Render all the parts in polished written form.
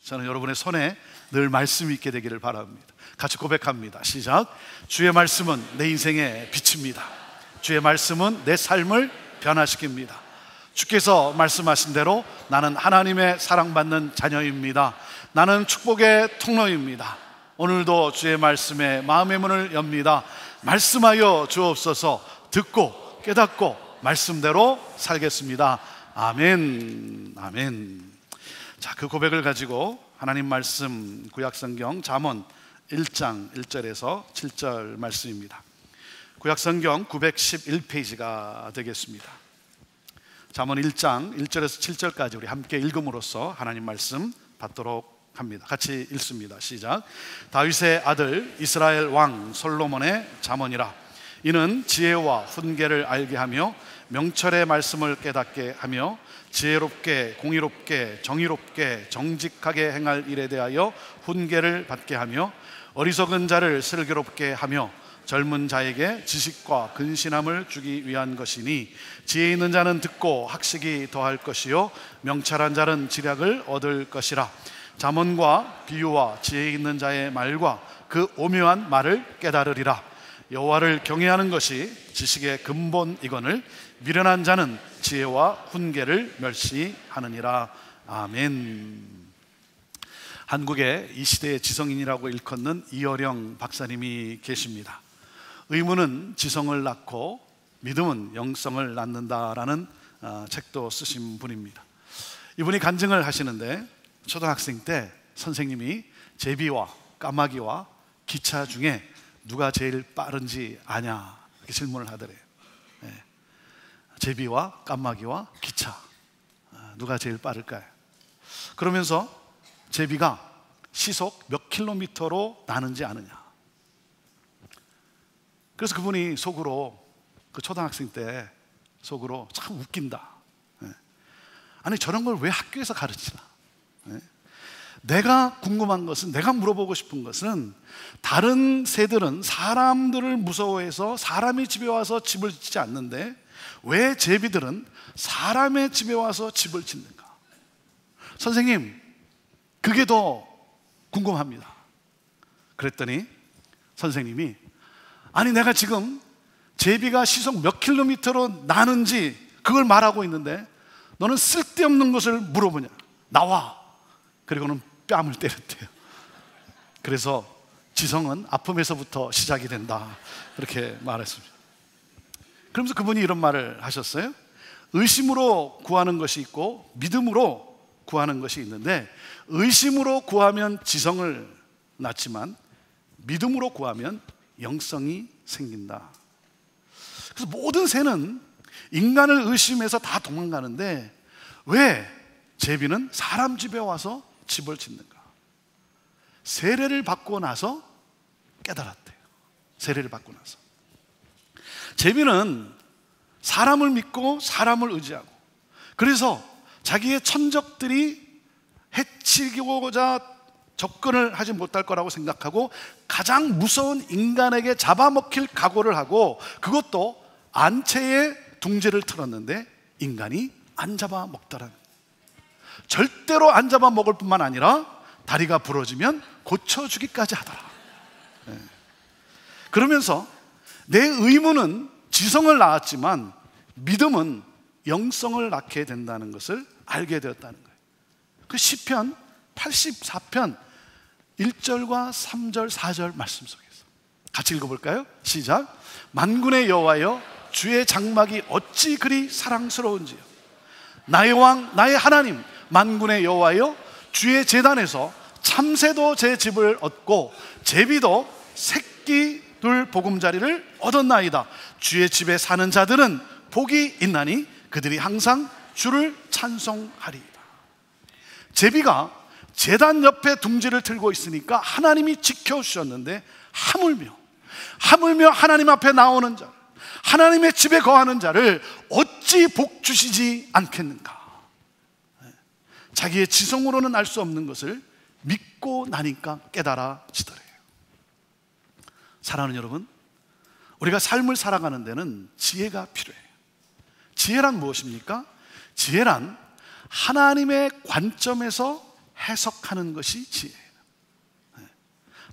저는 여러분의 손에 늘 말씀이 있게 되기를 바랍니다. 같이 고백합니다. 시작. 주의 말씀은 내 인생의 빛입니다. 주의 말씀은 내 삶을 변화시킵니다. 주께서 말씀하신 대로 나는 하나님의 사랑받는 자녀입니다. 나는 축복의 통로입니다. 오늘도 주의 말씀에 마음의 문을 엽니다. 말씀하여 주옵소서. 듣고 깨닫고 말씀대로 살겠습니다. 아멘. 아멘. 자, 그 고백을 가지고 하나님 말씀 구약성경 잠언 1장 1절에서 7절 말씀입니다. 구약성경 911페이지가 되겠습니다. 잠언 1장 1절에서 7절까지 우리 함께 읽음으로써 하나님 말씀 받도록 합니다. 같이 읽습니다. 시작. 다윗의 아들 이스라엘 왕 솔로몬의 잠언이라. 이는 지혜와 훈계를 알게 하며 명철의 말씀을 깨닫게 하며 지혜롭게 공의롭게 정의롭게 정직하게 행할 일에 대하여 훈계를 받게 하며 어리석은 자를 슬기롭게 하며 젊은 자에게 지식과 근신함을 주기 위한 것이니 지혜 있는 자는 듣고 학식이 더할 것이요 명철한 자는 지략을 얻을 것이라. 잠언과 비유와 지혜 있는 자의 말과 그 오묘한 말을 깨달으리라. 여호와를 경외하는 것이 지식의 근본이거늘 미련한 자는 지혜와 훈계를 멸시하느니라. 아멘. 한국의 이 시대의 지성인이라고 일컫는 이어령 박사님이 계십니다. 의무는 지성을 낳고 믿음은 영성을 낳는다라는 책도 쓰신 분입니다. 이분이 간증을 하시는데 초등학생 때 선생님이 제비와 까마귀와 기차 중에 누가 제일 빠른지 아냐 이렇게 질문을 하더래요. 제비와 까마귀와 기차 누가 제일 빠를까요? 그러면서 제비가 시속 몇 킬로미터로 나는지 아느냐. 그래서 그분이 속으로 그 초등학생 때 속으로 참 웃긴다. 아니 저런 걸 왜 학교에서 가르치나. 내가 궁금한 것은, 내가 물어보고 싶은 것은 다른 새들은 사람들을 무서워해서 사람이 집에 와서 집을 짓지 않는데 왜 제비들은 사람의 집에 와서 집을 짓는가? 선생님, 그게 더 궁금합니다. 그랬더니 선생님이 아니 내가 지금 제비가 시속 몇 킬로미터로 나는지 그걸 말하고 있는데 너는 쓸데없는 것을 물어보냐. 나와. 그리고는 뺨을 때렸대요. 그래서 지성은 아픔에서부터 시작이 된다 그렇게 말했습니다. 그러면서 그분이 이런 말을 하셨어요. 의심으로 구하는 것이 있고 믿음으로 구하는 것이 있는데 의심으로 구하면 지성을 낳지만 믿음으로 구하면 영성이 생긴다. 그래서 모든 새는 인간을 의심해서 다 도망가는데 왜 제비는 사람 집에 와서 집을 짓는가? 세례를 받고 나서 깨달았대요. 세례를 받고 나서. 제비는 사람을 믿고 사람을 의지하고 그래서 자기의 천적들이 해치고자 접근을 하지 못할 거라고 생각하고 가장 무서운 인간에게 잡아먹힐 각오를 하고 그것도 안채에 둥지를 틀었는데 인간이 안 잡아먹더라는 거예요. 절대로 안 잡아먹을 뿐만 아니라 다리가 부러지면 고쳐주기까지 하더라. 그러면서 내 의무는 지성을 낳았지만 믿음은 영성을 낳게 된다는 것을 알게 되었다는 거예요. 그 시편 84편 1절과 3절 4절 말씀 속에서 같이 읽어볼까요? 시작. 만군의 여호와여 주의 장막이 어찌 그리 사랑스러운지요. 나의 왕 나의 하나님 만군의 여호와여 주의 제단에서 참새도 제 집을 얻고 제비도 새끼 둘 보금자리를 얻었나이다. 주의 집에 사는 자들은 복이 있나니 그들이 항상 주를 찬송하리이다. 제비가 제단 옆에 둥지를 틀고 있으니까 하나님이 지켜주셨는데 하물며 하나님 앞에 나오는 자, 하나님의 집에 거하는 자를 어찌 복 주시지 않겠는가? 자기의 지성으로는 알 수 없는 것을 믿고 나니까 깨달아지더래요. 사랑하는 여러분, 우리가 삶을 살아가는 데는 지혜가 필요해요. 지혜란 무엇입니까? 지혜란 하나님의 관점에서 해석하는 것이 지혜예요.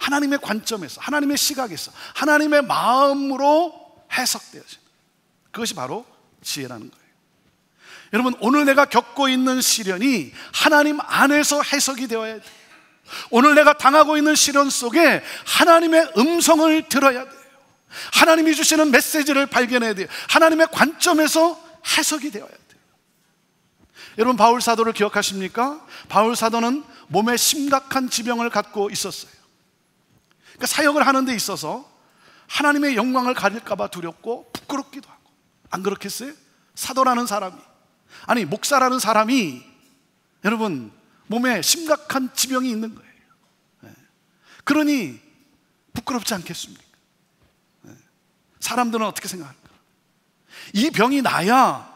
하나님의 관점에서, 하나님의 시각에서, 하나님의 마음으로 해석되어지는, 그것이 바로 지혜라는 거예요. 여러분, 오늘 내가 겪고 있는 시련이 하나님 안에서 해석이 되어야 돼요. 오늘 내가 당하고 있는 시련 속에 하나님의 음성을 들어야 돼요. 하나님이 주시는 메시지를 발견해야 돼요. 하나님의 관점에서 해석이 되어야 돼요. 여러분, 바울 사도를 기억하십니까? 바울 사도는 몸에 심각한 지병을 갖고 있었어요. 그러니까 사역을 하는 데 있어서 하나님의 영광을 가릴까 봐 두렵고 부끄럽기도 하고. 안 그렇겠어요? 사도라는 사람이, 아니 목사라는 사람이 여러분 몸에 심각한 지병이 있는 거예요. 그러니 부끄럽지 않겠습니까? 사람들은 어떻게 생각할까? 이 병이 나야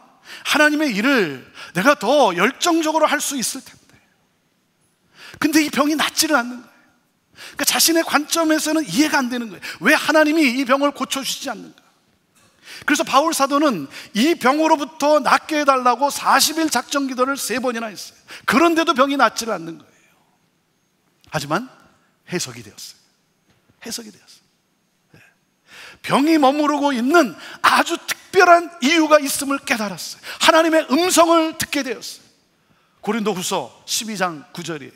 하나님의 일을 내가 더 열정적으로 할 수 있을 텐데, 근데 이 병이 낫지를 않는 거예요. 그러니까 자신의 관점에서는 이해가 안 되는 거예요. 왜 하나님이 이 병을 고쳐주시지 않는가? 그래서 바울 사도는 이 병으로부터 낫게 해달라고 40일 작정 기도를 3번이나 했어요. 그런데도 병이 낫지를 않는 거예요. 하지만 해석이 되었어요. 해석이 되었어요. 병이 머무르고 있는 아주 특별한 이유가 있음을 깨달았어요. 하나님의 음성을 듣게 되었어요. 고린도후서 12장 9절이에요.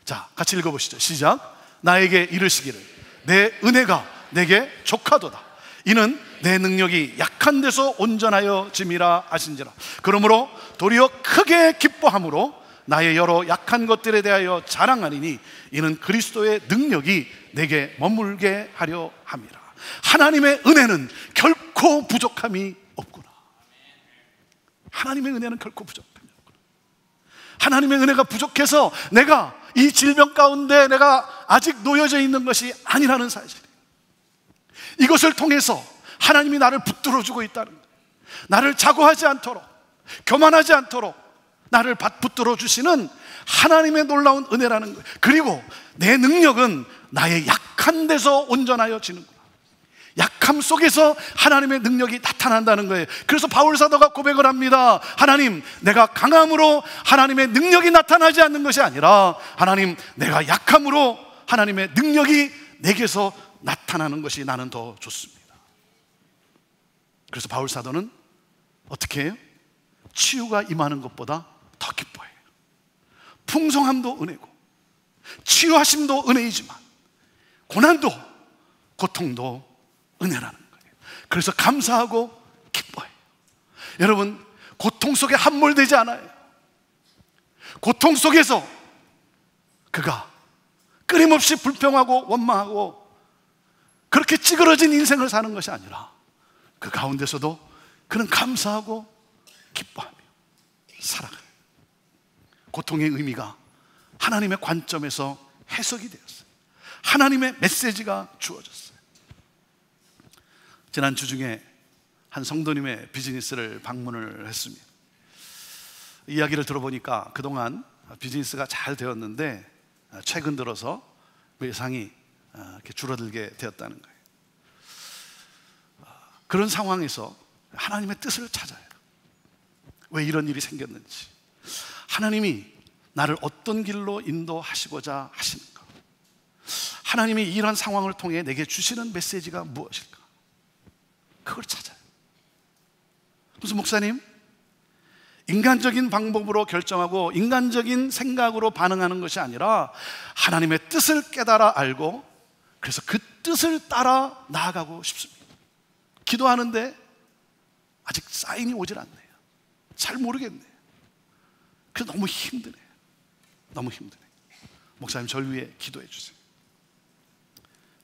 자, 같이 읽어보시죠. 시작. 나에게 이르시기를 내 은혜가 내게 족하도다. 이는 내 능력이 약한 데서 온전하여 짐이라 하신지라. 그러므로 도리어 크게 기뻐함으로 나의 여러 약한 것들에 대하여 자랑하리니 이는 그리스도의 능력이 내게 머물게 하려 함이라. 하나님의 은혜는 결코 부족함이 없구나. 하나님의 은혜는 결코 부족함이 없구나. 하나님의 은혜가 부족해서 내가 이 질병 가운데 내가 아직 놓여져 있는 것이 아니라는 사실, 이것을 통해서 하나님이 나를 붙들어주고 있다는 거예요. 나를 자고하지 않도록, 교만하지 않도록 나를 붙들어 주시는 하나님의 놀라운 은혜라는 거예요. 그리고 내 능력은 나의 약한 데서 온전하여 지는구나. 약함 속에서 하나님의 능력이 나타난다는 거예요. 그래서 바울 사도가 고백을 합니다. 하나님, 내가 강함으로 하나님의 능력이 나타나지 않는 것이 아니라 하나님, 내가 약함으로 하나님의 능력이 내게서 나타나는 것이 나는 더 좋습니다. 그래서 바울 사도는 어떻게 해요? 치유가 임하는 것보다 더 기뻐해요. 풍성함도 은혜고 치유하심도 은혜이지만 고난도 고통도 은혜라는 거예요. 그래서 감사하고 기뻐해요. 여러분, 고통 속에 함몰되지 않아요. 고통 속에서 그가 끊임없이 불평하고 원망하고 그렇게 찌그러진 인생을 사는 것이 아니라 그 가운데서도 그는 감사하고 기뻐하며 살아가요. 고통의 의미가 하나님의 관점에서 해석이 되었어요. 하나님의 메시지가 주어졌어요. 지난 주 중에 한 성도님의 비즈니스를 방문을 했습니다. 이야기를 들어보니까 그동안 비즈니스가 잘 되었는데 최근 들어서 매상이 이렇게 줄어들게 되었다는 거예요. 그런 상황에서 하나님의 뜻을 찾아요. 왜 이런 일이 생겼는지, 하나님이 나를 어떤 길로 인도하시고자 하시는가, 하나님이 이런 상황을 통해 내게 주시는 메시지가 무엇일까, 그걸 찾아요. 무슨 목사님, 인간적인 방법으로 결정하고 인간적인 생각으로 반응하는 것이 아니라 하나님의 뜻을 깨달아 알고 그래서 그 뜻을 따라 나아가고 싶습니다. 기도하는데 아직 사인이 오질 않네요. 잘 모르겠네요. 그래서 너무 힘드네요. 너무 힘드네요. 목사님, 저를 위해 기도해 주세요.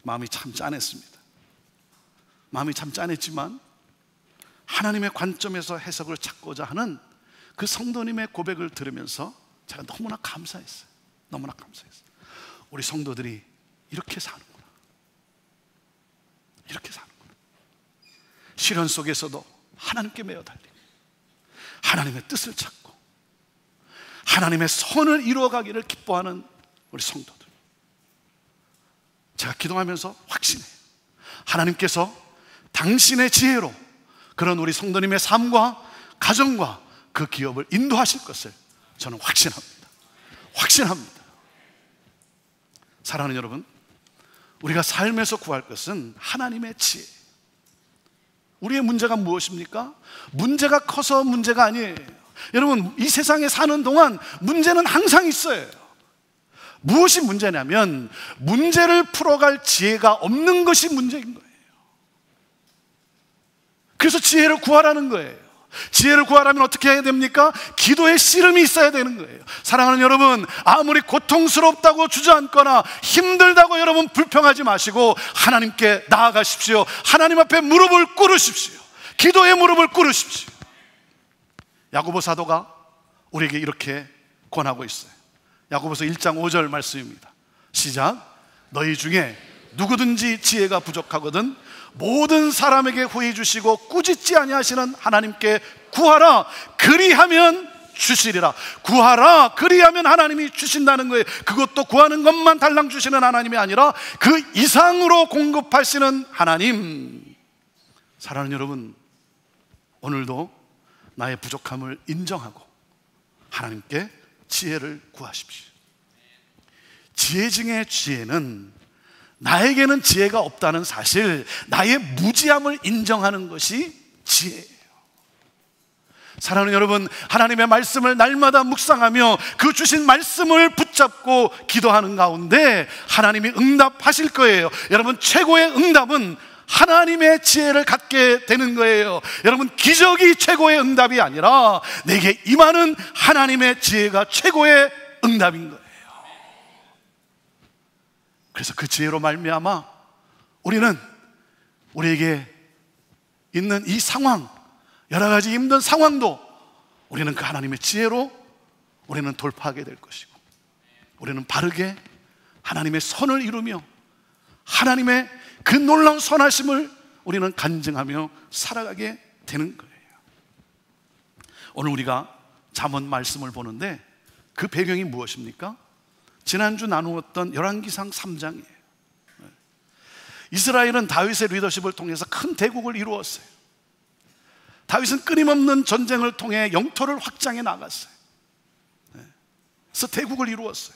마음이 참 짠했습니다. 마음이 참 짠했지만 하나님의 관점에서 해석을 찾고자 하는 그 성도님의 고백을 들으면서 제가 너무나 감사했어요. 너무나 감사했어요. 우리 성도들이 이렇게 사는구나. 이렇게 사는구나. 시련 속에서도 하나님께 매어 달리고 하나님의 뜻을 찾고 하나님의 선을 이루어가기를 기뻐하는 우리 성도들, 제가 기도하면서 확신해요. 하나님께서 당신의 지혜로 그런 우리 성도님의 삶과 가정과 그 기업을 인도하실 것을 저는 확신합니다. 확신합니다. 사랑하는 여러분, 우리가 삶에서 구할 것은 하나님의 지혜. 우리의 문제가 무엇입니까? 문제가 커서 문제가 아니에요. 여러분, 이 세상에 사는 동안 문제는 항상 있어요. 무엇이 문제냐면 문제를 풀어갈 지혜가 없는 것이 문제인 거예요. 그래서 지혜를 구하라는 거예요. 지혜를 구하려면 어떻게 해야 됩니까? 기도의 씨름이 있어야 되는 거예요. 사랑하는 여러분, 아무리 고통스럽다고 주저앉거나 힘들다고 여러분 불평하지 마시고 하나님께 나아가십시오. 하나님 앞에 무릎을 꿇으십시오. 기도의 무릎을 꿇으십시오. 야고보 사도가 우리에게 이렇게 권하고 있어요. 야고보서 1장 5절 말씀입니다. 시작. 너희 중에 누구든지 지혜가 부족하거든 모든 사람에게 후히 주시고 꾸짖지 아니하시는 하나님께 구하라. 그리하면 주시리라. 구하라. 그리하면 하나님이 주신다는 거예요. 그것도 구하는 것만 달랑 주시는 하나님이 아니라 그 이상으로 공급하시는 하나님. 사랑하는 여러분, 오늘도 나의 부족함을 인정하고 하나님께 지혜를 구하십시오. 지혜 중에 지혜는 나에게는 지혜가 없다는 사실, 나의 무지함을 인정하는 것이 지혜예요. 사랑하는 여러분, 하나님의 말씀을 날마다 묵상하며 그 주신 말씀을 붙잡고 기도하는 가운데 하나님이 응답하실 거예요. 여러분, 최고의 응답은 하나님의 지혜를 갖게 되는 거예요. 여러분, 기적이 최고의 응답이 아니라 내게 임하는 하나님의 지혜가 최고의 응답인 거예요. 그래서 그 지혜로 말미암아 우리는 우리에게 있는 이 상황, 여러 가지 힘든 상황도 우리는 그 하나님의 지혜로 우리는 돌파하게 될 것이고, 우리는 바르게 하나님의 선을 이루며 하나님의 그 놀라운 선하심을 우리는 간증하며 살아가게 되는 거예요. 오늘 우리가 잠언 말씀을 보는데 그 배경이 무엇입니까? 지난주 나누었던 열왕기상 3장이에요. 이스라엘은 다윗의 리더십을 통해서 큰 대국을 이루었어요. 다윗은 끊임없는 전쟁을 통해 영토를 확장해 나갔어요. 그래서 대국을 이루었어요.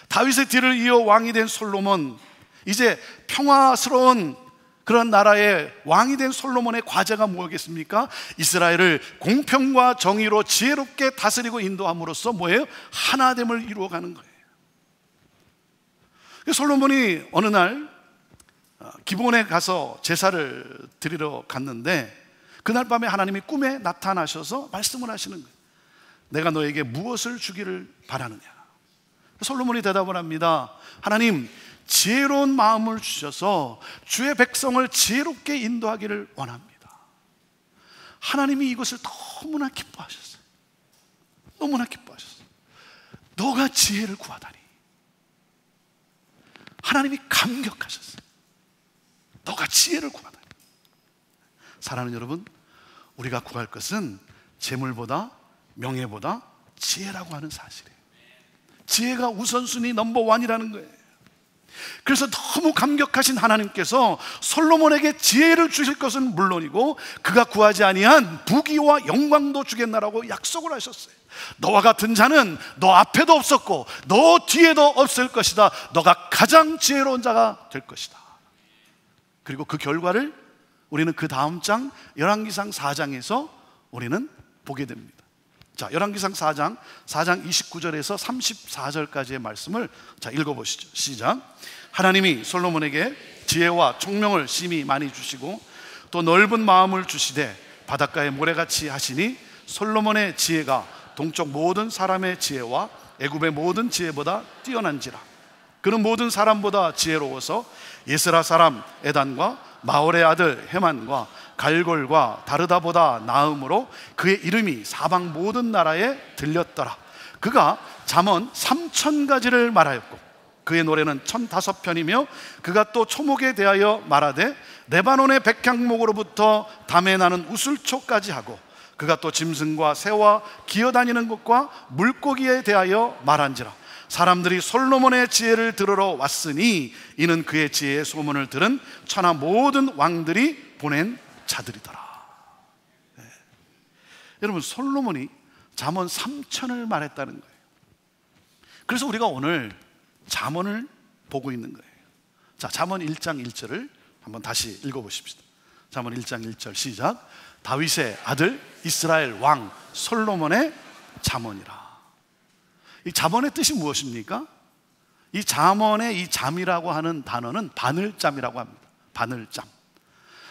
다윗의 뒤를 이어 왕이 된 솔로몬, 이제 평화스러운 그런 나라의 왕이 된 솔로몬의 과제가 무엇이겠습니까? 이스라엘을 공평과 정의로 지혜롭게 다스리고 인도함으로써 뭐예요? 하나됨을 이루어가는 거예요. 솔로몬이 어느 날 기브온에 가서 제사를 드리러 갔는데 그날 밤에 하나님이 꿈에 나타나셔서 말씀을 하시는 거예요. 내가 너에게 무엇을 주기를 바라느냐? 솔로몬이 대답을 합니다. 하나님, 지혜로운 마음을 주셔서 주의 백성을 지혜롭게 인도하기를 원합니다. 하나님이 이것을 너무나 기뻐하셨어요. 너무나 기뻐하셨어요. 너가 지혜를 구하다니. 하나님이 감격하셨어요. 너가 지혜를 구하다니. 사랑하는 여러분, 우리가 구할 것은 재물보다 명예보다 지혜라고 하는 사실이에요. 지혜가 우선순위 넘버원이라는 거예요. 그래서 너무 감격하신 하나님께서 솔로몬에게 지혜를 주실 것은 물론이고 그가 구하지 아니한 부귀와 영광도 주겠나라고 약속을 하셨어요. 너와 같은 자는 너 앞에도 없었고 너 뒤에도 없을 것이다. 너가 가장 지혜로운 자가 될 것이다. 그리고 그 결과를 우리는 그 다음 장 열왕기상 4장에서 우리는 보게 됩니다. 자, 열왕기상 4장 29절에서 34절까지의 말씀을 자 읽어보시죠. 시작. 하나님이 솔로몬에게 지혜와 총명을 심히 많이 주시고 또 넓은 마음을 주시되 바닷가의 모래같이 하시니 솔로몬의 지혜가 동쪽 모든 사람의 지혜와 애굽의 모든 지혜보다 뛰어난지라. 그는 모든 사람보다 지혜로워서 예스라 사람 에단과 마올의 아들 헤만과 갈골과 다르다보다 나음으로 그의 이름이 사방 모든 나라에 들렸더라. 그가 잠언 3000가지를 말하였고 그의 노래는 1005편이며 그가 또 초목에 대하여 말하되 레바논의 백향목으로부터 담에 나는 우슬초까지 하고 그가 또 짐승과 새와 기어다니는 것과 물고기에 대하여 말한지라. 사람들이 솔로몬의 지혜를 들으러 왔으니 이는 그의 지혜의 소문을 들은 천하 모든 왕들이 보낸 자들이더라. 네. 여러분, 솔로몬이 잠언 3000을 말했다는 거예요. 그래서 우리가 오늘 잠언을 보고 있는 거예요. 자, 잠언 1장 1절을 한번 다시 읽어보십시다. 잠언 1장 1절 시작. 다윗의 아들 이스라엘 왕 솔로몬의 잠언이라. 이 잠언의 뜻이 무엇입니까? 이 잠언의 이 잠이라고 하는 단어는 바늘잠이라고 합니다. 바늘잠.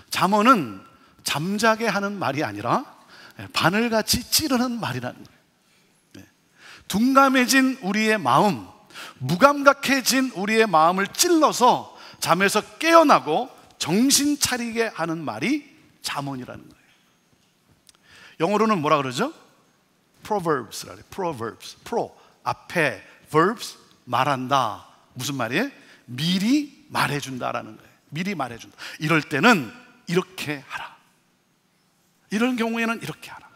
잠언은 잠자게 하는 말이 아니라 바늘같이 찌르는 말이라는 거예요. 둔감해진 우리의 마음, 무감각해진 우리의 마음을 찔러서 잠에서 깨어나고 정신 차리게 하는 말이 잠언이라는 거예요. 영어로는 뭐라 그러죠? Proverbs라고 해요. Proverbs. Pro 앞에 verbs 말한다. 무슨 말이에요? 미리 말해준다라는 거예요. 미리 말해준다. 이럴 때는 이렇게 하라. 이런 경우에는 이렇게 하라.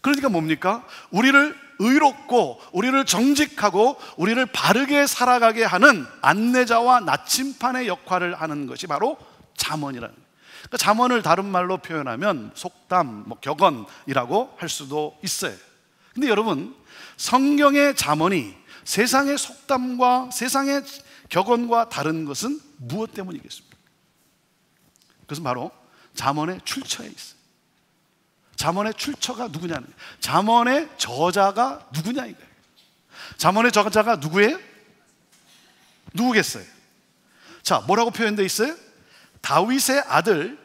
그러니까 뭡니까? 우리를 의롭고 우리를 정직하고 우리를 바르게 살아가게 하는 안내자와 나침판의 역할을 하는 것이 바로 잠언이라는 거예요. 그러니까 잠언을 다른 말로 표현하면 속담, 격언이라고 할 수도 있어요. 근데 여러분, 성경의 잠언이 세상의 속담과 세상의 격언과 다른 것은 무엇 때문이겠습니까? 그것은 바로 잠언의 출처에 있어요. 잠언의 출처가 누구냐는 거예요. 잠언의 저자가 누구냐 이거예요. 잠언의 저자가 누구예요? 누구겠어요? 자, 뭐라고 표현되어 있어요? 다윗의 아들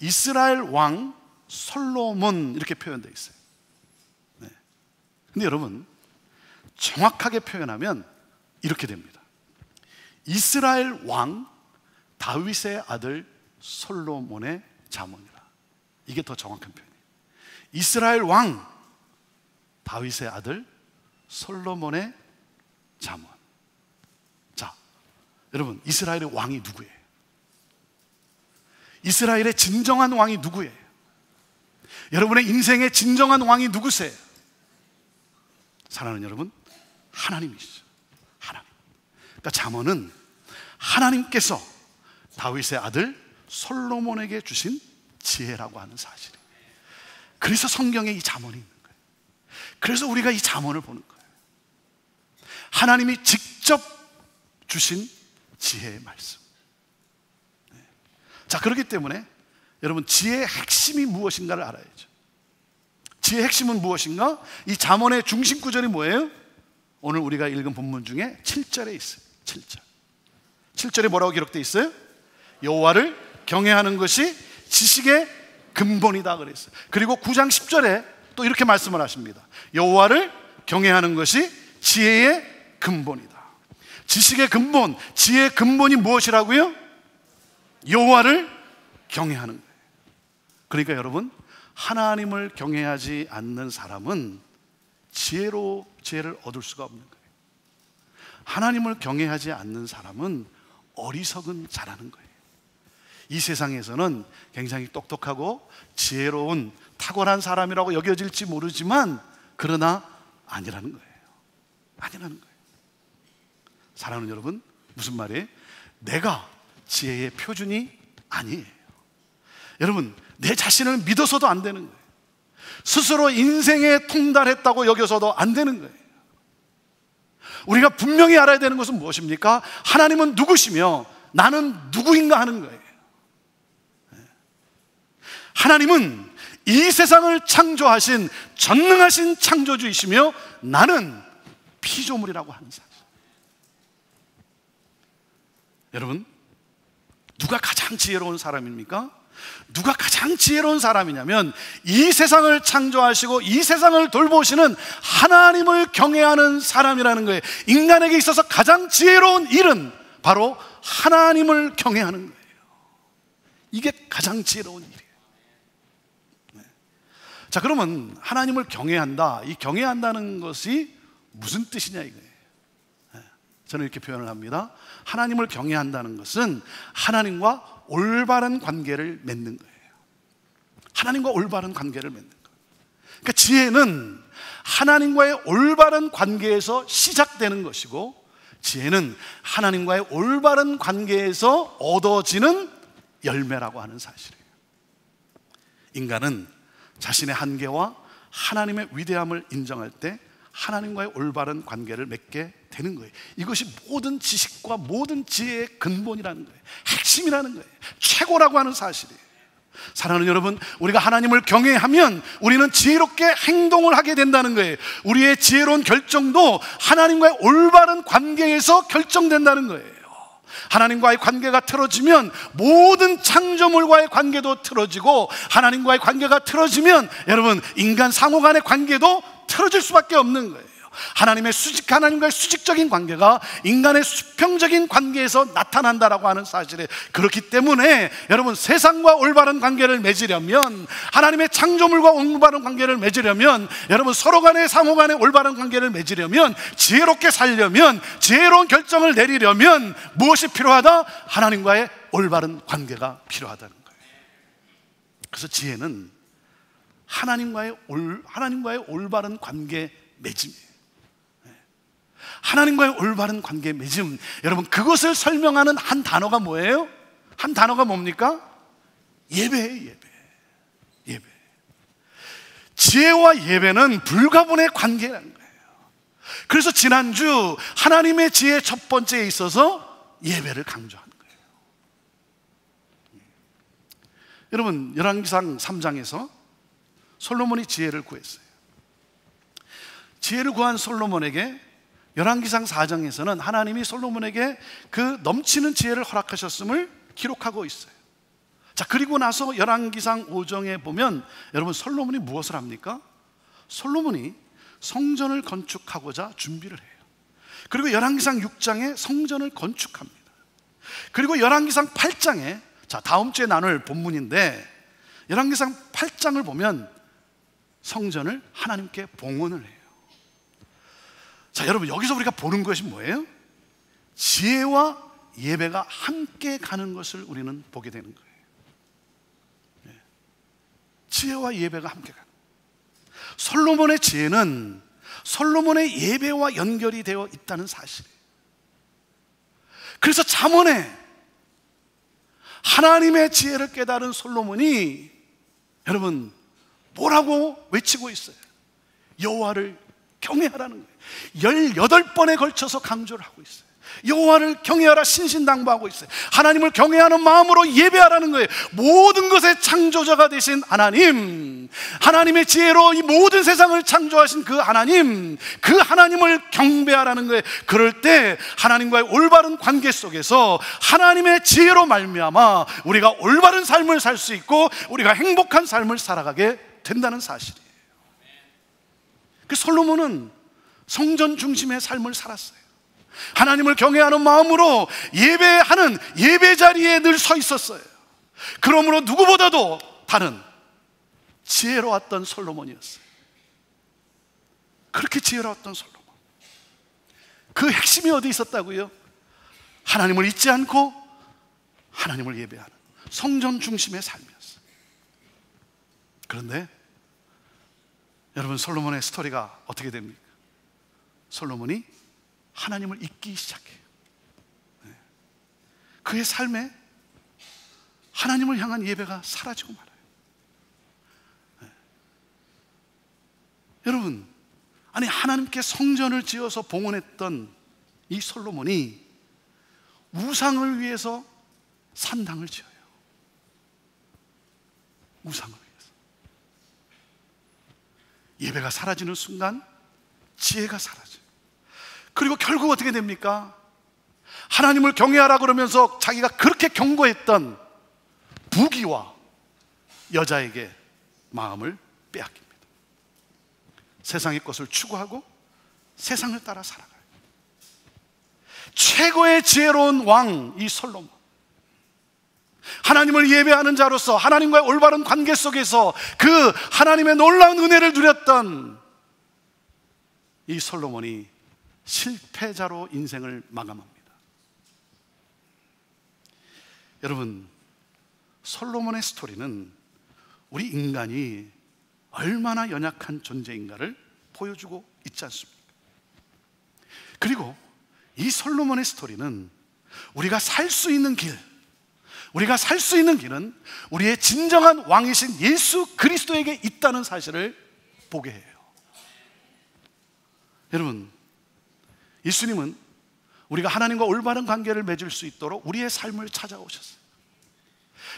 이스라엘 왕 솔로몬, 이렇게 표현되어 있어요. 네. 근데 여러분, 정확하게 표현하면 이렇게 됩니다. 이스라엘 왕 다윗의 아들 솔로몬의 잠언이라. 이게 더 정확한 표현이에요. 이스라엘 왕 다윗의 아들 솔로몬의 잠언. 자, 여러분, 이스라엘의 왕이 누구예요? 이스라엘의 진정한 왕이 누구예요? 여러분의 인생의 진정한 왕이 누구세요? 사랑하는 여러분, 하나님이시죠. 하나님. 그러니까 잠언은 하나님께서 다윗의 아들 솔로몬에게 주신 지혜라고 하는 사실이에요. 그래서 성경에 이 잠언이 있는 거예요. 그래서 우리가 이 잠언을 보는 거예요. 하나님이 직접 주신 지혜의 말씀. 자, 그렇기 때문에 여러분, 지혜의 핵심이 무엇인가를 알아야죠. 지혜의 핵심은 무엇인가? 이 잠언의 중심 구절이 뭐예요? 오늘 우리가 읽은 본문 중에 7절에 있어요. 7절. 7절에 뭐라고 기록되어 있어요? 여호와를 경외하는 것이 지식의 근본이다 그랬어요. 그리고 9장 10절에 또 이렇게 말씀을 하십니다. 여호와를 경외하는 것이 지혜의 근본이다. 지식의 근본, 지혜의 근본이 무엇이라고요? 여호와를 경외하는 거예요. 그러니까 여러분, 하나님을 경외하지 않는 사람은 지혜를 얻을 수가 없는 거예요. 하나님을 경외하지 않는 사람은 어리석은 자라는 거예요. 이 세상에서는 굉장히 똑똑하고 지혜로운 탁월한 사람이라고 여겨질지 모르지만 그러나 아니라는 거예요. 아니라는 거예요. 사랑하는 여러분, 무슨 말이에요? 내가 지혜의 표준이 아니에요. 여러분, 내 자신을 믿어서도 안 되는 거예요. 스스로 인생에 통달했다고 여겨서도 안 되는 거예요. 우리가 분명히 알아야 되는 것은 무엇입니까? 하나님은 누구시며 나는 누구인가 하는 거예요. 하나님은 이 세상을 창조하신 전능하신 창조주이시며 나는 피조물이라고 하는 사실. 여러분, 누가 가장 지혜로운 사람입니까? 누가 가장 지혜로운 사람이냐면 이 세상을 창조하시고 이 세상을 돌보시는 하나님을 경외하는 사람이라는 거예요. 인간에게 있어서 가장 지혜로운 일은 바로 하나님을 경외하는 거예요. 이게 가장 지혜로운 일이에요. 자, 그러면 하나님을 경외한다, 이 경외한다는 것이 무슨 뜻이냐 이거예요. 저는 이렇게 표현을 합니다. 하나님을 경외한다는 것은 하나님과 올바른 관계를 맺는 거예요. 하나님과 올바른 관계를 맺는 거예요. 그러니까 지혜는 하나님과의 올바른 관계에서 시작되는 것이고, 지혜는 하나님과의 올바른 관계에서 얻어지는 열매라고 하는 사실이에요. 인간은 자신의 한계와 하나님의 위대함을 인정할 때 하나님과의 올바른 관계를 맺게 되는 거예요. 이것이 모든 지식과 모든 지혜의 근본이라는 거예요. 핵심이라는 거예요. 최고라고 하는 사실이에요. 사랑하는 여러분, 우리가 하나님을 경외하면 우리는 지혜롭게 행동을 하게 된다는 거예요. 우리의 지혜로운 결정도 하나님과의 올바른 관계에서 결정된다는 거예요. 하나님과의 관계가 틀어지면 모든 창조물과의 관계도 틀어지고, 하나님과의 관계가 틀어지면 여러분, 인간 상호 간의 관계도 틀어질 수밖에 없는 거예요. 하나님과의 수직적인 관계가 인간의 수평적인 관계에서 나타난다라고 하는 사실에, 그렇기 때문에 여러분, 세상과 올바른 관계를 맺으려면, 하나님의 창조물과 올바른 관계를 맺으려면, 여러분 서로 간의 상호 간의 올바른 관계를 맺으려면, 지혜롭게 살려면, 지혜로운 결정을 내리려면 무엇이 필요하다? 하나님과의 올바른 관계가 필요하다는 거예요. 그래서 지혜는 하나님과의 올바른 관계 맺음이에요. 하나님과의 올바른 관계 맺음, 여러분 그것을 설명하는 한 단어가 뭐예요? 한 단어가 뭡니까? 예배예요. 예배. 지혜와 예배는 불가분의 관계라는 거예요. 그래서 지난주 하나님의 지혜 첫 번째에 있어서 예배를 강조하는 거예요. 여러분, 열왕기상 3장에서 솔로몬이 지혜를 구했어요. 지혜를 구한 솔로몬에게 열왕기상 4장에서는 하나님이 솔로몬에게 그 넘치는 지혜를 허락하셨음을 기록하고 있어요. 자, 그리고 나서 열왕기상 5장에 보면 여러분, 솔로몬이 무엇을 합니까? 솔로몬이 성전을 건축하고자 준비를 해요. 그리고 열왕기상 6장에 성전을 건축합니다. 그리고 열왕기상 8장에, 자, 다음 주에 나눌 본문인데, 열왕기상 8장을 보면 성전을 하나님께 봉헌을 해요. 자, 여러분, 여기서 우리가 보는 것이 뭐예요? 지혜와 예배가 함께 가는 것을 우리는 보게 되는 거예요. 지혜와 예배가 함께 가는 거예요. 솔로몬의 지혜는 솔로몬의 예배와 연결이 되어 있다는 사실이에요. 그래서 잠언에 하나님의 지혜를 깨달은 솔로몬이 여러분 뭐라고 외치고 있어요? 여호와를 경외하라는 거예요. 18번에 걸쳐서 강조를 하고 있어요. 여호와를 경외하라 신신당부하고 있어요. 하나님을 경외하는 마음으로 예배하라는 거예요. 모든 것의 창조자가 되신 하나님, 하나님의 지혜로 이 모든 세상을 창조하신 그 하나님을 경배하라는 거예요. 그럴 때 하나님과의 올바른 관계 속에서 하나님의 지혜로 말미암아 우리가 올바른 삶을 살 수 있고 우리가 행복한 삶을 살아가게 된다는 사실이에요. 그 솔로몬은 성전 중심의 삶을 살았어요. 하나님을 경외하는 마음으로 예배하는 예배 자리에 늘 서 있었어요. 그러므로 누구보다도 다른 지혜로웠던 솔로몬이었어요. 그렇게 지혜로웠던 솔로몬. 그 핵심이 어디 있었다고요? 하나님을 잊지 않고 하나님을 예배하는 성전 중심의 삶이었어요. 그런데 여러분, 솔로몬의 스토리가 어떻게 됩니까? 솔로몬이 하나님을 잊기 시작해요. 그의 삶에 하나님을 향한 예배가 사라지고 말아요. 여러분, 아니 하나님께 성전을 지어서 봉헌했던 이 솔로몬이 우상을 위해서 산당을 지어요. 우상을 위해서. 예배가 사라지는 순간 지혜가 사라져요. 그리고 결국 어떻게 됩니까? 하나님을 경외하라 그러면서 자기가 그렇게 경고했던 부귀와 여자에게 마음을 빼앗깁니다. 세상의 것을 추구하고 세상을 따라 살아가요. 최고의 지혜로운 왕 이 솔로몬, 하나님을 예배하는 자로서 하나님과의 올바른 관계 속에서 그 하나님의 놀라운 은혜를 누렸던 이 솔로몬이 실패자로 인생을 마감합니다. 여러분, 솔로몬의 스토리는 우리 인간이 얼마나 연약한 존재인가를 보여주고 있지 않습니까? 그리고 이 솔로몬의 스토리는 우리가 살 수 있는 길, 우리가 살 수 있는 길은 우리의 진정한 왕이신 예수 그리스도에게 있다는 사실을 보게 해요. 여러분, 예수님은 우리가 하나님과 올바른 관계를 맺을 수 있도록 우리의 삶을 찾아오셨어요.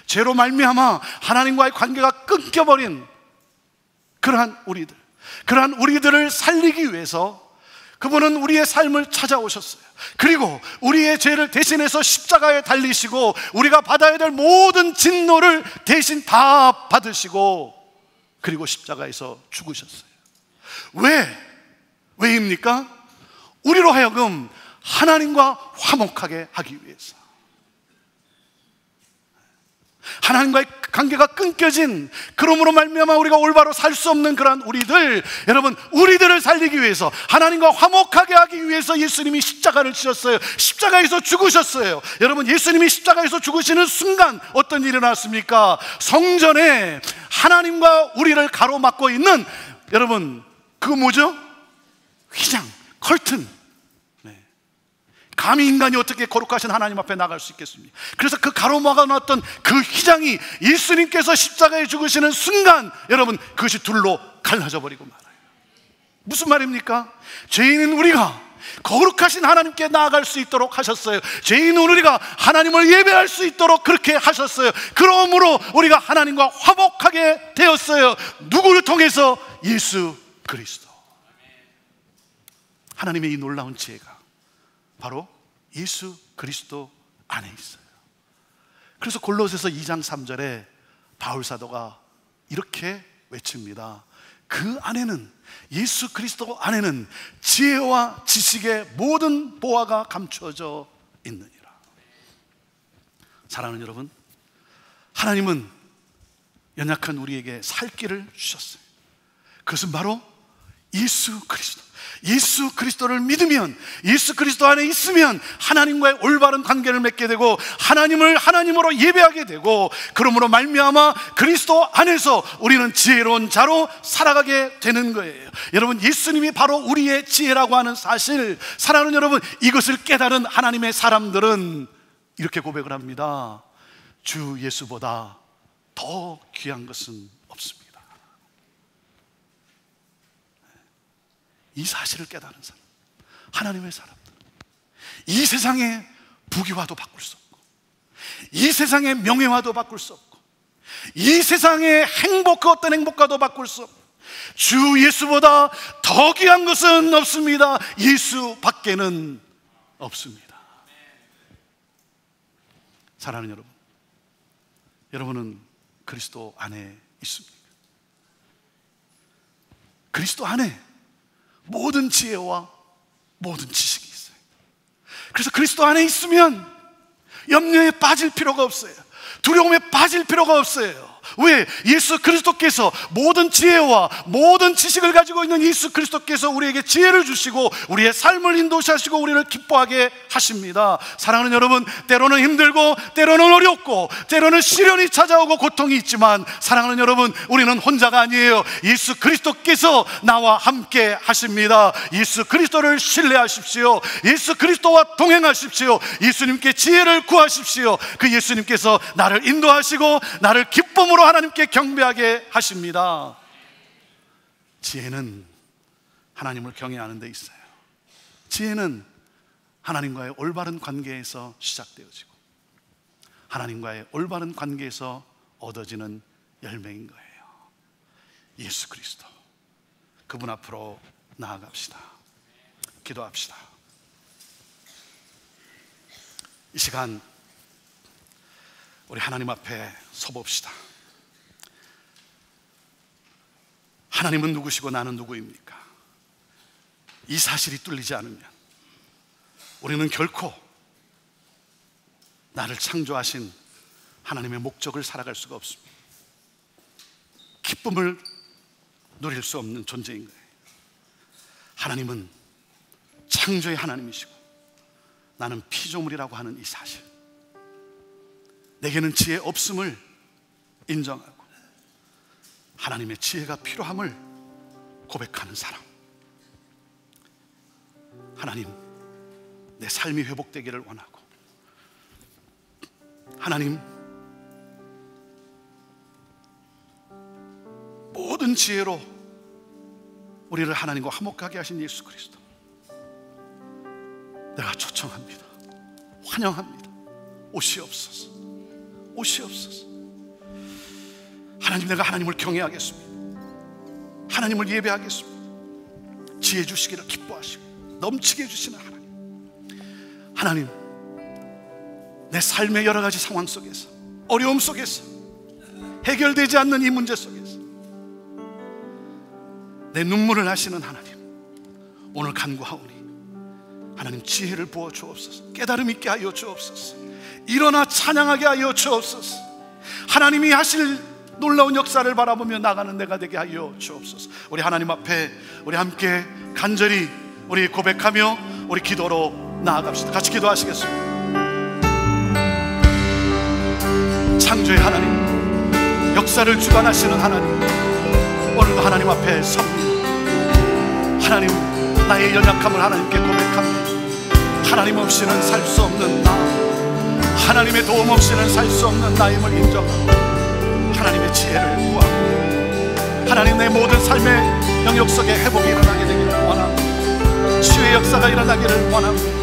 죄로 말미암아 하나님과의 관계가 끊겨버린 그러한 우리들을 살리기 위해서 그분은 우리의 삶을 찾아오셨어요. 그리고 우리의 죄를 대신해서 십자가에 달리시고 우리가 받아야 될 모든 진노를 대신 다 받으시고 그리고 십자가에서 죽으셨어요. 왜입니까? 우리로 하여금 하나님과 화목하게 하기 위해서. 하나님과의 관계가 끊겨진, 그러므로 말미암아 우리가 올바로 살 수 없는 그러한 우리들을 살리기 위해서, 하나님과 화목하게 하기 위해서 예수님이 십자가를 지셨어요. 십자가에서 죽으셨어요. 여러분, 예수님이 십자가에서 죽으시는 순간 어떤 일이 일어났습니까? 성전에 하나님과 우리를 가로막고 있는, 여러분, 그거 뭐죠? 휘장, 커튼. 감히 인간이 어떻게 거룩하신 하나님 앞에 나갈 수 있겠습니까? 그래서 그 가로막아놨던 그 휘장이 예수님께서 십자가에 죽으시는 순간, 여러분, 그것이 둘로 갈라져 버리고 말아요. 무슨 말입니까? 죄인인 우리가 거룩하신 하나님께 나아갈 수 있도록 하셨어요. 죄인인 우리가 하나님을 예배할 수 있도록 그렇게 하셨어요. 그러므로 우리가 하나님과 화목하게 되었어요. 누구를 통해서? 예수 그리스도. 하나님의 이 놀라운 지혜가 바로 예수 그리스도 안에 있어요. 그래서 골로새서 2장 3절에 바울 사도가 이렇게 외칩니다. 그 안에는, 예수 그리스도 안에는 지혜와 지식의 모든 보화가 감추어져 있느니라. 사랑하는 여러분, 하나님은 연약한 우리에게 살 길을 주셨어요. 그것은 바로 예수 그리스도. 예수 그리스도를 믿으면, 예수 그리스도 안에 있으면 하나님과의 올바른 관계를 맺게 되고 하나님을 하나님으로 예배하게 되고, 그러므로 말미암아 그리스도 안에서 우리는 지혜로운 자로 살아가게 되는 거예요. 여러분, 예수님이 바로 우리의 지혜라고 하는 사실, 사랑하는 여러분, 이것을 깨달은 하나님의 사람들은 이렇게 고백을 합니다. 주 예수보다 더 귀한 것은 없습니다. 이 사실을 깨달은 사람, 하나님의 사람들, 이 세상의 부귀와도 바꿀 수 없고, 이 세상의 명예와도 바꿀 수 없고, 이 세상의 행복, 그 어떤 행복과도 바꿀 수 없고, 주 예수보다 더 귀한 것은 없습니다. 예수 밖에는 없습니다. 사랑하는 여러분, 여러분은 그리스도 안에 있습니까? 그리스도 안에 모든 지혜와 모든 지식이 있어요. 그래서 그리스도 안에 있으면 염려에 빠질 필요가 없어요. 두려움에 빠질 필요가 없어요. 왜? 예수 그리스도께서 모든 지혜와 모든 지식을 가지고 있는 예수 그리스도께서 우리에게 지혜를 주시고 우리의 삶을 인도하시고 우리를 기뻐하게 하십니다. 사랑하는 여러분, 때로는 힘들고 때로는 어렵고 때로는 시련이 찾아오고 고통이 있지만, 사랑하는 여러분, 우리는 혼자가 아니에요. 예수 그리스도께서 나와 함께 하십니다. 예수 그리스도를 신뢰하십시오. 예수 그리스도와 동행하십시오. 예수님께 지혜를 구하십시오. 그 예수님께서 나를 인도하시고 나를 기쁨으로 하나님께 경배하게 하십니다. 지혜는 하나님을 경외하는 데 있어요. 지혜는 하나님과의 올바른 관계에서 시작되어지고 하나님과의 올바른 관계에서 얻어지는 열매인 거예요. 예수 그리스도, 그분 앞으로 나아갑시다. 기도합시다. 이 시간 우리 하나님 앞에 서봅시다. 하나님은 누구시고 나는 누구입니까? 이 사실이 뚫리지 않으면 우리는 결코 나를 창조하신 하나님의 목적을 살아갈 수가 없습니다. 기쁨을 누릴 수 없는 존재인 거예요. 하나님은 창조의 하나님이시고 나는 피조물이라고 하는 이 사실, 내게는 지혜 없음을 인정하고 하나님의 지혜가 필요함을 고백하는 사람. 하나님, 내 삶이 회복되기를 원하고, 하나님, 모든 지혜로 우리를 하나님과 화목하게 하신 예수 그리스도, 내가 초청합니다. 환영합니다. 오시옵소서. 오시옵소서. 하나님, 내가 하나님을 경외하겠습니다. 하나님을 예배하겠습니다. 지혜 주시기를 기뻐하시고 넘치게 해주시는 하나님, 내 삶의 여러 가지 상황 속에서, 어려움 속에서, 해결되지 않는 이 문제 속에서 내 눈물을 하시는 하나님, 오늘 간구하오니 하나님, 지혜를 부어 주옵소서. 깨달음 있게 하여 주옵소서. 일어나 찬양하게 하여 주옵소서. 하나님이 하실 놀라운 역사를 바라보며 나가는 내가 되게 하여 주옵소서. 우리 하나님 앞에 우리 함께 간절히 우리 고백하며 우리 기도로 나아갑시다. 같이 기도하시겠습니다. 창조의 하나님, 역사를 주관하시는 하나님, 오늘도 하나님 앞에 섭니다. 하나님, 나의 연약함을 하나님께 고백합니다. 하나님 없이는 살 수 없는 나, 하나님의 도움 없이는 살 수 없는 나임을 인정하고 하나님의 지혜를 구하고, 하나님, 내 모든 삶의 영역 속에 회복이 일어나게 되기를 원합니다. 치유의 역사가 일어나기를 원합니다.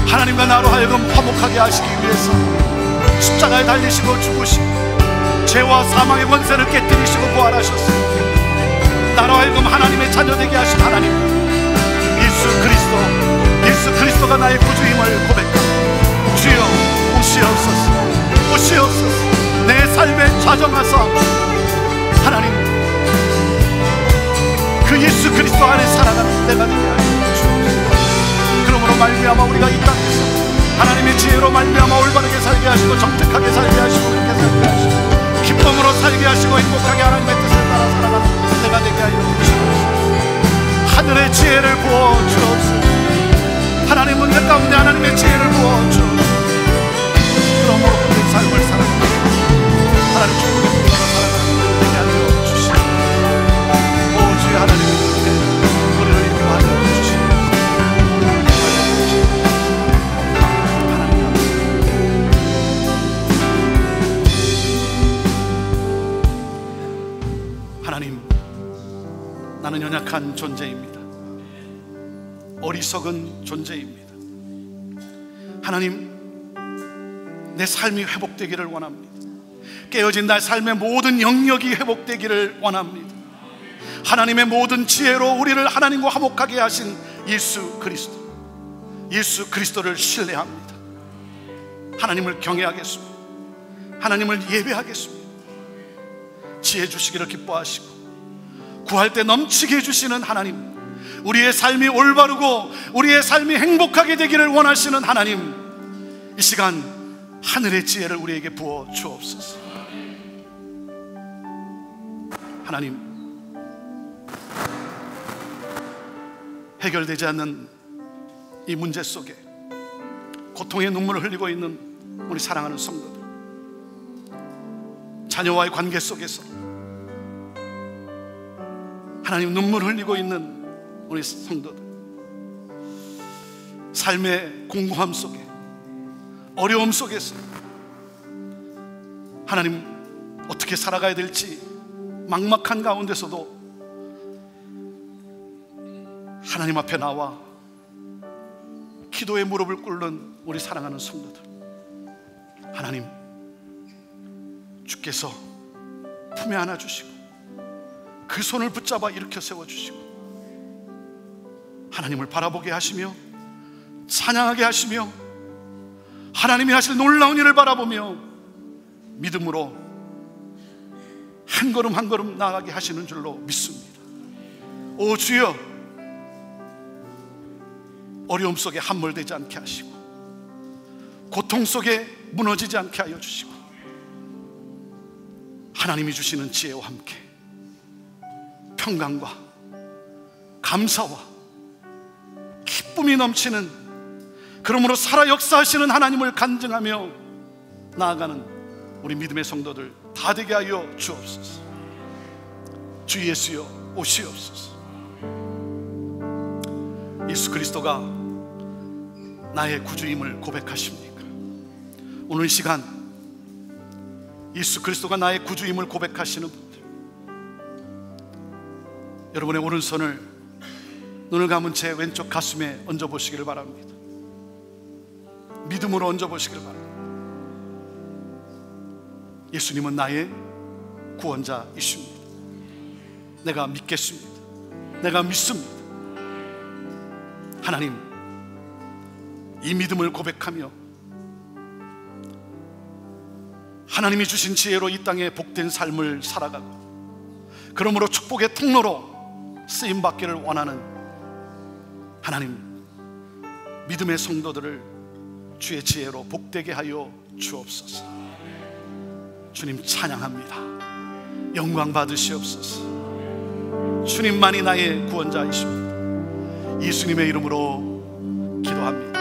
하나님과 나로 하여금 화목하게 하시기 위해서 십자가에 달리시고 죽으시고 죄와 사망의 권세를 깨뜨리시고 부활하셨습니다. 나로 하여금 하나님의 자녀 되게 하신 하나님, 예수 그리스도가 나의 구주임을 고백합니다. 주여 오시옵소서. 오시옵소서. 내 삶에 좌정하사 하나님, 그 예수 그리스도 안에 살아가는 내가 되게 하여 주옵소서. 그러므로 말미암아 우리가 이 땅에서 하나님의 지혜로 말미암아 올바르게 살게 하시고 정직하게 살게 하시고 그렇게 살게 하시고 기쁨으로 살게 하시고 행복하게 하나님의 뜻을 따라 살아가는 내가 되게 하여 주옵소서. 하늘의 지혜를 부어 주옵소서. 하나님, 문제 가운데 하나님의 지혜를 부어 주옵소서. 그러므로 그 삶을 살아가는 하나님 축복의 분으로 살아가는 내가 되게 하여 주시옵소서. 오 주의 하나님, 우리를 인도하여 주시옵소서. 하나님, 나는 연약한 존재입니다. 어리석은 존재입니다. 하나님, 내 삶이 회복되기를 원합니다. 깨어진 내 삶의 모든 영역이 회복되기를 원합니다. 하나님의 모든 지혜로 우리를 하나님과 화목하게 하신 예수 그리스도를 신뢰합니다. 하나님을 경외하겠습니다. 하나님을 예배하겠습니다. 지혜 주시기를 기뻐하시고 구할 때 넘치게 해주시는 하나님, 우리의 삶이 올바르고 우리의 삶이 행복하게 되기를 원하시는 하나님, 이 시간 하늘의 지혜를 우리에게 부어 주옵소서. 하나님, 해결되지 않는 이 문제 속에 고통의 눈물을 흘리고 있는 우리 사랑하는 성도들, 자녀와의 관계 속에서 하나님 눈물을 흘리고 있는 우리 성도들, 삶의 공고함 속에, 어려움 속에서 하나님 어떻게 살아가야 될지 막막한 가운데서도 하나님 앞에 나와 기도의 무릎을 꿇는 우리 사랑하는 성도들, 하나님, 주께서 품에 안아주시고 그 손을 붙잡아 일으켜 세워주시고 하나님을 바라보게 하시며 찬양하게 하시며 하나님이 하실 놀라운 일을 바라보며 믿음으로 한 걸음 한 걸음 나아가게 하시는 줄로 믿습니다. 오 주여, 어려움 속에 함몰되지 않게 하시고 고통 속에 무너지지 않게 하여 주시고 하나님이 주시는 지혜와 함께 평강과 감사와 기쁨이 넘치는, 그러므로 살아 역사하시는 하나님을 간증하며 나아가는 우리 믿음의 성도들 다 되게 하여 주옵소서. 주 예수여 오시옵소서. 예수 그리스도가 나의 구주임을 고백하십니까? 오늘 이 시간 예수 그리스도가 나의 구주임을 고백하시는 분들, 여러분의 오른손을 눈을 감은 채 왼쪽 가슴에 얹어보시기를 바랍니다. 믿음으로 얹어보시기를 바랍니다. 예수님은 나의 구원자이십니다. 내가 믿겠습니다. 내가 믿습니다. 하나님, 이 믿음을 고백하며 하나님이 주신 지혜로 이 땅에 복된 삶을 살아가고, 그러므로 축복의 통로로 쓰임받기를 원하는 하나님, 믿음의 성도들을 주의 지혜로 복되게 하여 주옵소서. 주님 찬양합니다. 영광 받으시옵소서. 주님만이 나의 구원자이십니다. 예수님의 이름으로 기도합니다.